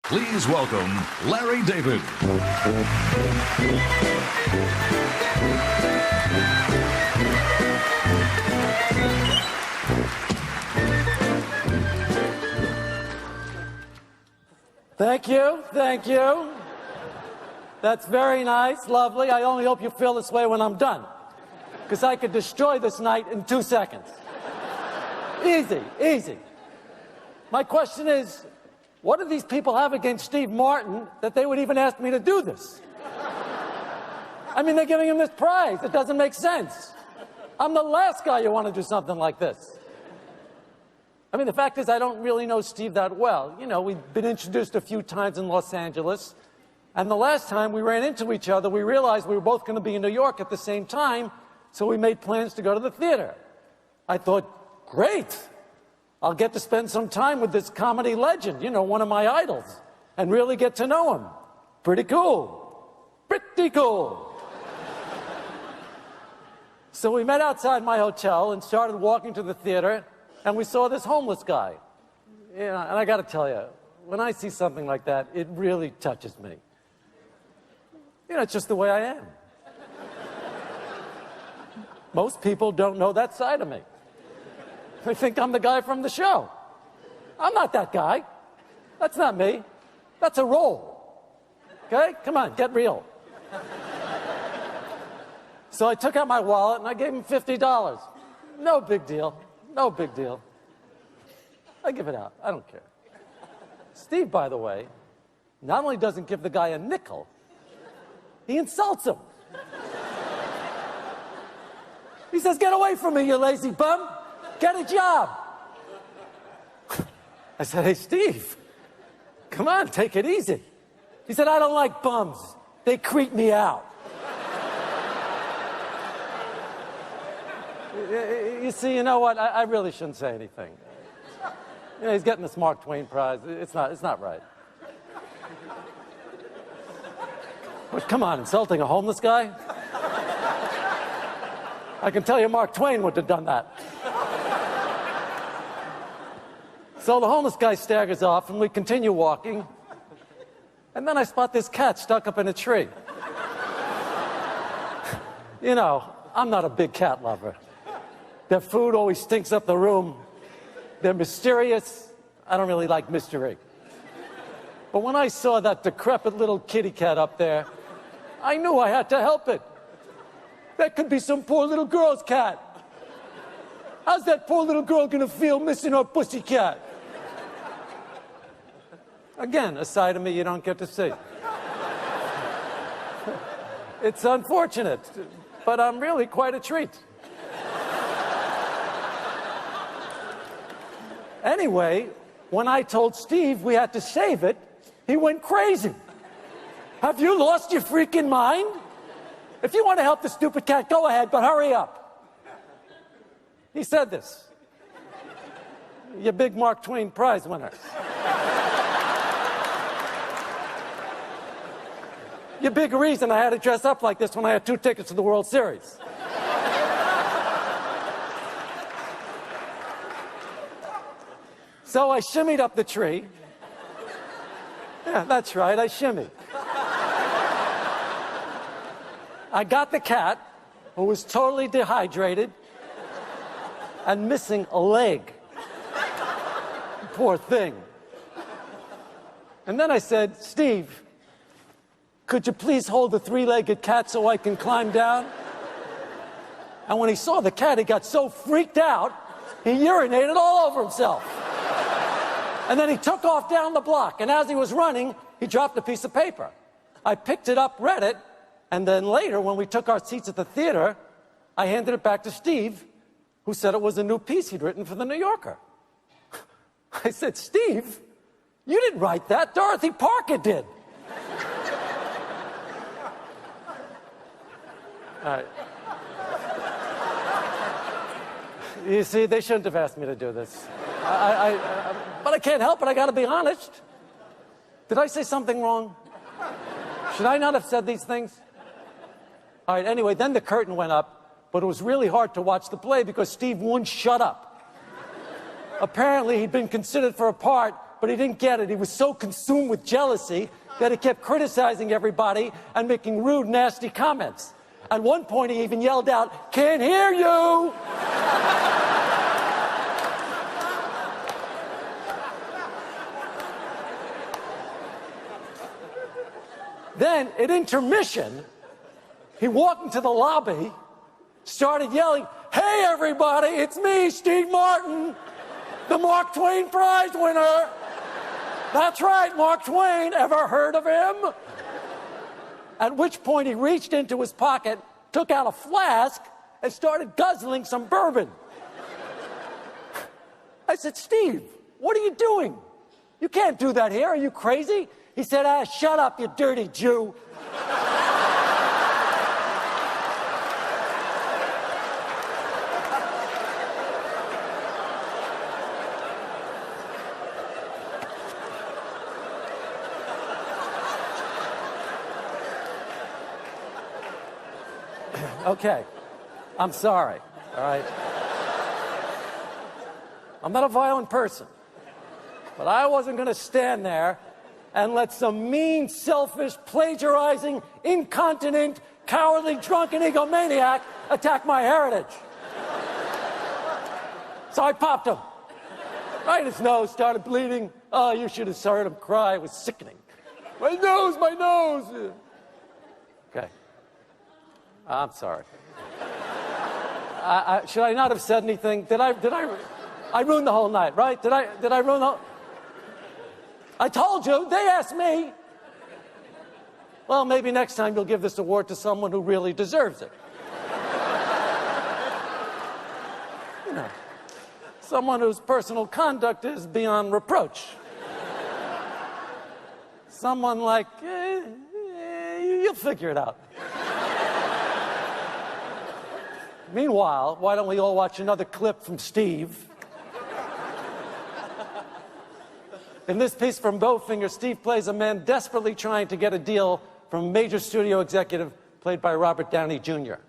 Please welcome Larry David. Thank you, thank you. That's very nice, lovely. I only hope you feel this way when I'm done, because I could destroy this night in 2 seconds. Easy, easy. My question is, what do these people have against Steve Martin that they would even ask me to do this? I mean, they're giving him this prize. It doesn't make sense. I'm the last guy you want to do something like this. I mean, the fact is, I don't really know Steve that well. You know, we've been introduced a few times in Los Angeles, and the last time we ran into each other, we realized we were both going to be in New York at the same time, so we made plans to go to the theater. I thought, great, I'll get to spend some time with this comedy legend, you know, one of my idols, and really get to know him. Pretty cool. Pretty cool. So we met outside my hotel and started walking to the theater, and we saw this homeless guy. You know, and I got to tell you, when I see something like that, it really touches me. You know, it's just the way I am. Most people don't know that side of me. They think I'm the guy from the show. I'm not that guy. That's not me. That's a role. Okay? Come on, get real. So I took out my wallet and I gave him $50. No big deal. No big deal. I give it out. I don't care. Steve, by the way, not only doesn't give the guy a nickel, he insults him. He says, "Get away from me, you lazy bum. Get a job." I said, "Hey, Steve, come on, take it easy." He said, "I don't like bums. They creep me out." You see, you know what? I really shouldn't say anything. You know, he's getting this Mark Twain prize. It's not right. But come on, insulting a homeless guy? I can tell you Mark Twain would have done that. So the homeless guy staggers off, and we continue walking. And then I spot this cat stuck up in a tree. You know, I'm not a big cat lover. Their food always stinks up the room. They're mysterious. I don't really like mystery. But when I saw that decrepit little kitty cat up there, I knew I had to help it. That could be some poor little girl's cat. How's that poor little girl gonna feel missing her pussy cat? Again, a side of me you don't get to see. It's unfortunate, but I'm really quite a treat. Anyway, when I told Steve we had to save it, he went crazy. Have you lost your freaking mind? If you want to help the stupid cat, go ahead, but hurry up. He said this. You big Mark Twain prize winner. You big reason I had to dress up like this when I had 2 tickets to the World Series. So I shimmied up the tree. Yeah, that's right, I shimmied. I got the cat, who was totally dehydrated and missing a leg. Poor thing. And then I said, "Steve, could you please hold the 3-legged cat so I can climb down?" And when he saw the cat, he got so freaked out, he urinated all over himself. And then he took off down the block, and as he was running, he dropped a piece of paper. I picked it up, read it, and then later, when we took our seats at the theater, I handed it back to Steve, who said it was a new piece he'd written for the New Yorker. I said, "Steve, you didn't write that, Dorothy Parker did." All right. You see, they shouldn't have asked me to do this. But I can't help it, I gotta be honest. Did I say something wrong? Should I not have said these things? All right, anyway, then the curtain went up, but it was really hard to watch the play because Steve wouldn't shut up. Apparently, he'd been considered for a part but he didn't get it. He was so consumed with jealousy that he kept criticizing everybody and making rude, nasty comments. At one point, he even yelled out, "Can't hear you!" Then, at intermission, he walked into the lobby, started yelling, "Hey, everybody, it's me, Steve Martin, the Mark Twain Prize winner." That's right, Mark Twain. Ever heard of him? At which point he reached into his pocket, took out a flask, and started guzzling some bourbon. I said, "Steve, what are you doing? You can't do that here. Are you crazy?" He said, "Ah, shut up, you dirty Jew." Okay, I'm sorry, all right? I'm not a violent person, but I wasn't going to stand there and let some mean, selfish, plagiarizing, incontinent, cowardly, drunken egomaniac attack my heritage. So I popped him. Right in his nose, started bleeding. Oh, you should have heard him cry. It was sickening. My nose, my nose. Okay. I'm sorry. Should I not have said anything? I ruined the whole night, right? Did I ruin the whole... I told you, they asked me. Well, maybe next time you'll give this award to someone who really deserves it. You know, someone whose personal conduct is beyond reproach. Someone like, you'll figure it out. Meanwhile, why don't we all watch another clip from Steve? In this piece from Bowfinger, Steve plays a man desperately trying to get a deal from a major studio executive played by Robert Downey Jr.